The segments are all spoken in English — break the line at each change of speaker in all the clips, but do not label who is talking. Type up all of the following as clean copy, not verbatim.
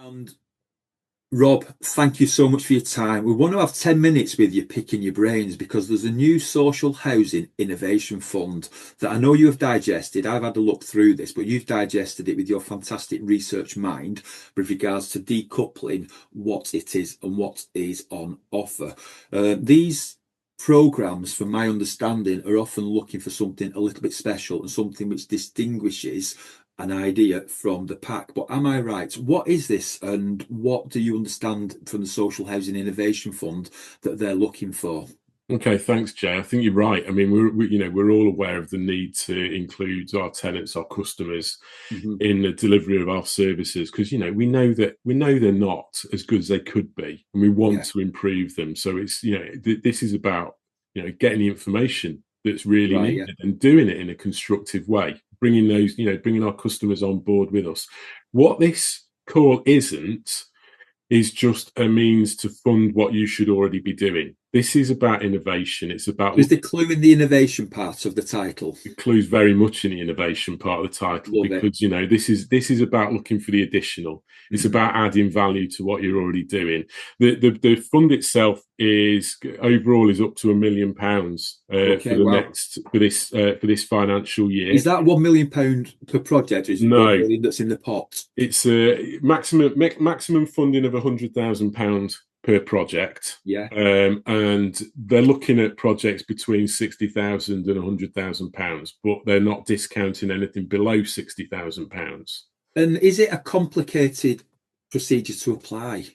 And Rob, thank you so much for your time. We want to have 10 minutes with you picking your brains because there's a new social housing innovation fund that I know you have digested. I've had a look through this, but you've digested it with your fantastic research mind with regards to decoupling what it is and what is on offer. These programs, from my understanding, are often looking for something a little bit special and something which distinguishes an idea from the pack. But am I right? What is this, and what do you understand from the Social Housing Innovation Fund that they're looking for?
Okay, thanks, Jay. I think you're right. I mean, we're all aware of the need to include our tenants, our customers,
Mhm.
in the delivery of our services because we know they're not as good as they could be, and we want
Yeah,
to improve them. So it's this is about getting the information that's really
right. Yeah.
needed and doing it in a constructive way, bringing our customers on board with us. What this call isn't is just a means to fund what you should already be doing. This is about innovation. It's about
Is the clue in the innovation part of the title?
it clues very much in the innovation part of the title
Love it.
because this is about looking for the additional. It's
Mhm.
about adding value to what you're already doing. The fund itself is overall is up to £1 million for
Okay,
the
wow.
next for this financial year.
Is that £1 million per project, or is it the
No,
million that's in the pot?
it's a maximum funding of £100,000 per project,
Yeah.
and they're looking at projects between £60,000 and £100,000, but they're not discounting anything below £60,000.
And is it a complicated procedure to apply?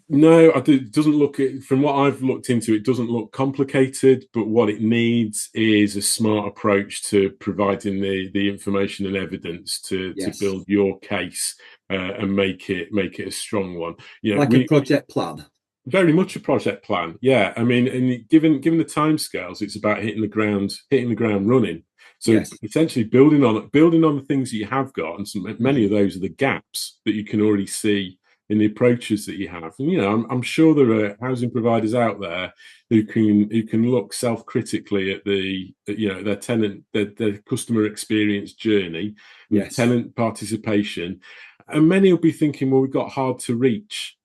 No, it doesn't look from what I've looked into. It doesn't look complicated, but what it needs is a smart approach to providing the information and evidence to
Yes.
build your case and make it a strong one.
Like a
We
project plan?
very much a project plan. Yeah, I mean, and given the timescales, it's about hitting the ground running. So
Yes.
essentially, building on the things that you have got, and many
Mhm.
of those are the gaps that you can already see in the approaches that you have. And I'm sure there are housing providers out there who can look self-critically at their tenant their customer experience journey and
Yes.
tenant participation, and many will be thinking, well, we've got hard to reach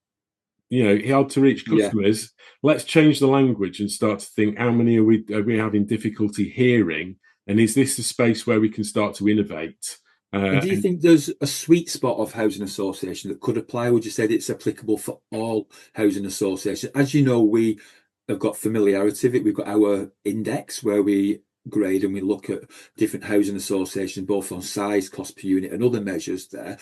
Yeah.
customers. Let's change the language and start to think, how many are we having difficulty hearing, and is this a space where we can start to innovate?
And do you
And
think there's a sweet spot of housing association that could apply? Would you say that it's applicable for all housing associations? As you know, we have got familiarity with it. We've got our index where we grade and we look at different housing associations, both on size, cost per unit, and other measures there.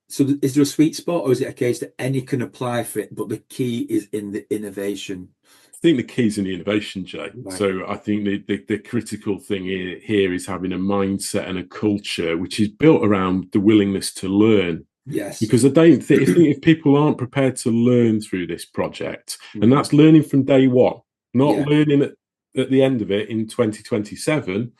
So is there a sweet spot, or is it a case that any can apply for it, but the key is in the innovation?
I think the key's in the innovation, Jay.
Right.
So I think the critical thing here is having a mindset and a culture which is built around the willingness to learn.
Yes.
Because I don't think if people aren't prepared to learn through this project, and
Mhm.
that's learning from day one, not
Yeah.
learning at the end of it in 2027.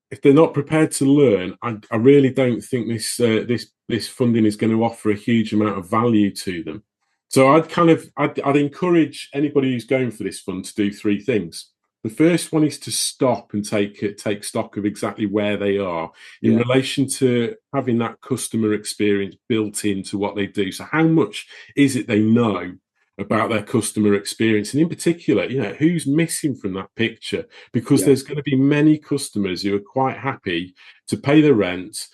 If they're not prepared to learn, I really don't think this funding is going to offer a huge amount of value to them. So I'd encourage anybody who's going for this fund to do three things. The first one is to stop and take stock of exactly where they are in
Yeah.
relation to having that customer experience built into what they do. So how much is it they know about their customer experience, and in particular, who's missing from that picture? Because
Yeah.
there's going to be many customers who are quite happy to pay the rent,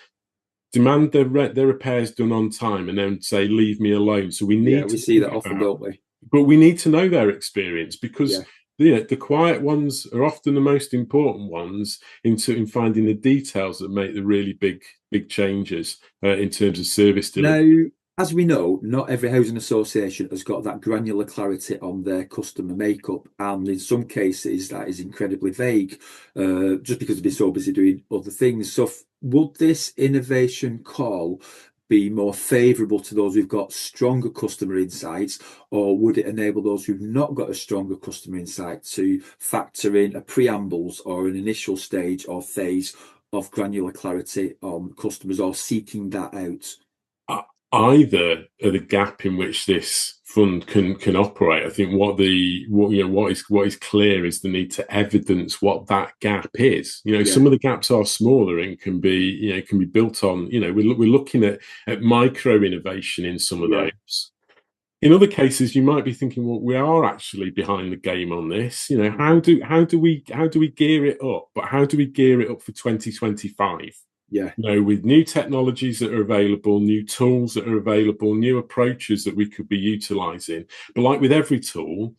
demand their repairs done on time, and then say, leave me alone. So we
Yeah.
need
We
to
see
think
that often,
about,
don't we?
but we need to know their experience because
Yeah.
the quiet ones are often the most important ones in finding the details that make the really big changes in terms of service delivery.
Now, as we know, not every housing association has got that granular clarity on their customer makeup, and in some cases, that is incredibly vague, just because they've been so busy doing other things. So, would this innovation call be more favourable to those who've got stronger customer insights, or would it enable those who've not got a stronger customer insight to factor in a preambles or an initial stage or phase of granular clarity on customers or seeking that out?
either are the gap in which this fund can operate. I think what is clear is the need to evidence what that gap is. Some of the gaps are smaller and can be built on. We're looking at micro innovation in some of those. In other cases, you might be thinking, well, we are actually behind the game on this. How do we gear it up? But how do we gear it up for 2025?
Yeah.
With new technologies that are available, new tools that are available, new approaches that we could be utilizing. But like with every tool,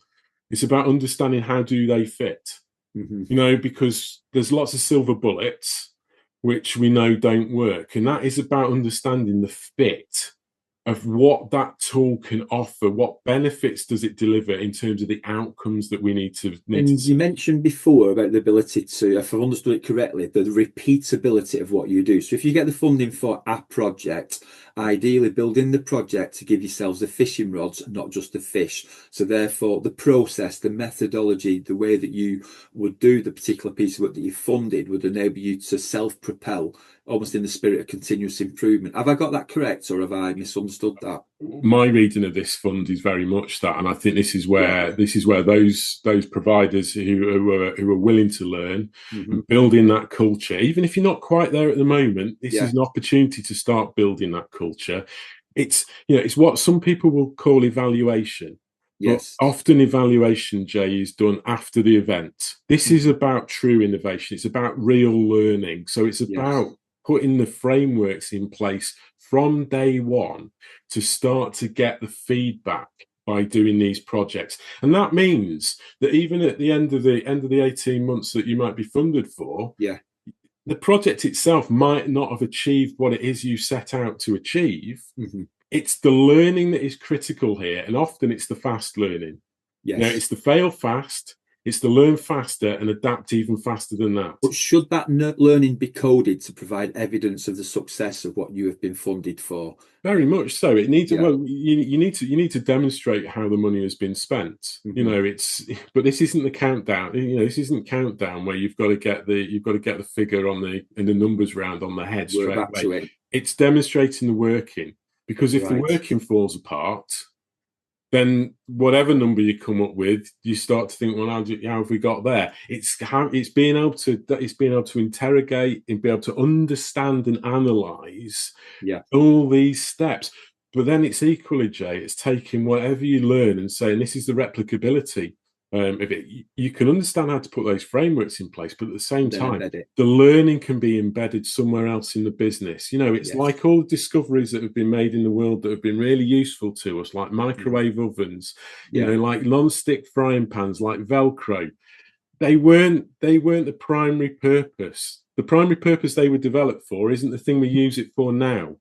it's about understanding how do they fit. Because there's lots of silver bullets which we know don't work, and that is about understanding the fit of what that tool can offer. What benefits does it deliver in terms of the outcomes that we need to
And you mentioned before about the ability to, if I've understood it correctly, the repeatability of what you do. So if you get the funding for a project, ideally building the project to give yourselves the fishing rods, not just the fish. So therefore the process, the methodology, the way that you would do the particular piece of work that you funded would enable you to self-propel, almost in the spirit of continuous improvement. Have I got that correct, or have I misunderstood that?
My reading of this fund is very much that, and I think this is where those providers who are willing to learn and building that culture, even if you're not quite there at the moment, this is an opportunity to start building that culture. It's what some people will call evaluation.
Yes.
But often evaluation, Jay, is done after the event. This is about true innovation. It's about real learning. So it's about putting the frameworks in place from day one to start to get the feedback by doing these projects. And that means that even at the end of the 18 months that you might be funded for, the project itself might not have achieved what it is you set out to achieve. It's the learning that is critical here, and often it's the fast learning. It's the fail fast, it's the learn faster and adapt even faster than that.
But should that learning be coded to provide evidence of the success of what you have been funded for?
Very much so. It needs well, you need to demonstrate how the money has been spent. But this isn't the countdown. This isn't countdown where you've got to get the figure on the numbers round on the head straight away. It's demonstrating the working, because if the working falls apart, then whatever number you come up with, you start to think, well, how have we got there? It's being able to interrogate and be able to understand and analyze all these steps. But then it's equally, Jay, it's taking whatever you learn and saying, this is the replicability of it. You can understand how to put those frameworks in place, but at the same time, the learning can be embedded somewhere else in the business. It's like all the discoveries that have been made in the world that have been really useful to us, like microwave ovens, like non-stick frying pans, like Velcro. They weren't the primary purpose. The primary purpose they were developed for isn't the thing we use it for now.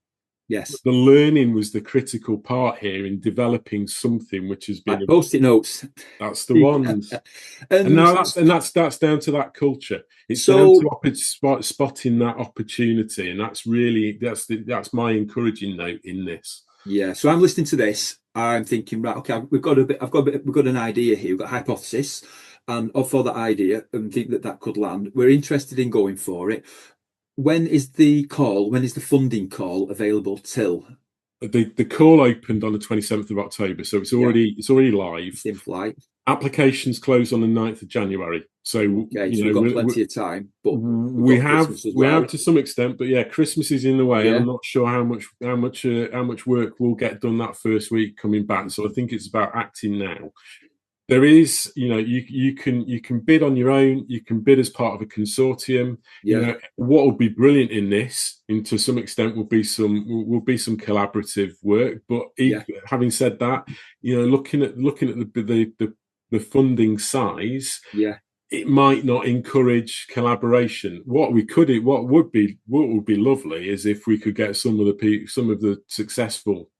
Yes.
The learning was the critical part here in developing something which has been
post-it notes.
That's the ones. And now that's down to that culture. It's down to spotting that opportunity, and that's my encouraging note in this.
Yeah. So I'm listening to this. I'm thinking, right, okay, we've got an idea here. We've got a hypothesis, and for that idea, and think that could land. We're interested in going for it. When is the funding call available till?
The call opened on the 27th of October, so it's already live.
It's in flight.
Applications close on the 9th of January. So
we've got plenty of time, but
we have to some extent. But Christmas is in the way, and I'm not sure how much work will get done that first week coming back. So I think it's about acting now. There is, you can bid on your own. You can bid as part of a consortium. What will be brilliant in this, and to some extent, will be some collaborative work. But having said that, looking at the funding size, it might not encourage collaboration. What would be lovely is if we could get some of the successful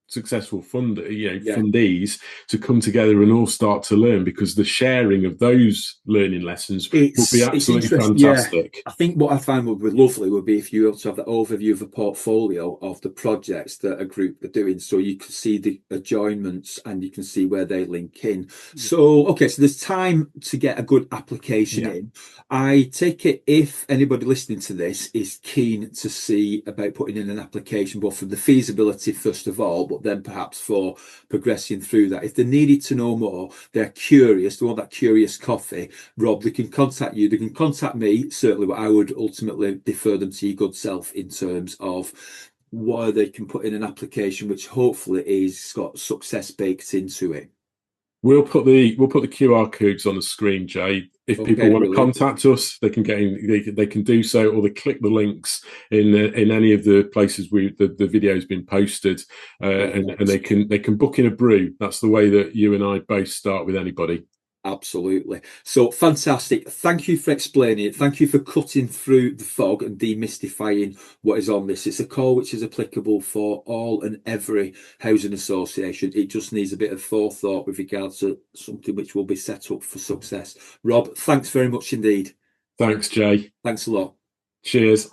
successful
Yeah.
fundees to come together and all start to learn, because the sharing of those learning lessons would be
It's
absolutely
interesting. Yeah.
fantastic.
I think what I find would be lovely would be if you also have the overview of a portfolio of the projects that a group are doing, so you can see the adjoinments and you can see where they link in. So, okay, so there's time to get a good application
Yeah.
in. I take it if anybody listening to this is keen to see about putting in an application, both for the feasibility first of all, but then perhaps for progressing through that. If they needed to know more, they're curious, they want that curious coffee, Rob, they can contact you, they can contact me, certainly, but I would ultimately defer them to your good self in terms of why they can put in an application which hopefully is got success baked into it.
We'll put the QR codes on the screen, Jay. If people
Okay,
want to
brilliant.
contact us, they can get in, they can do so, or they click the links in any of the places the video has been posted, and they can book in a brew. That's the way that you and I both start with anybody.
Absolutely. So fantastic. Thank you for explaining it. Thank you for cutting through the fog and demystifying what is on this. It's a call which is applicable for all and every housing association. It just needs a bit of forethought with regards to something which will be set up for success. Rob, thanks very much indeed.
Thanks, Jay.
Thanks a lot.
Cheers.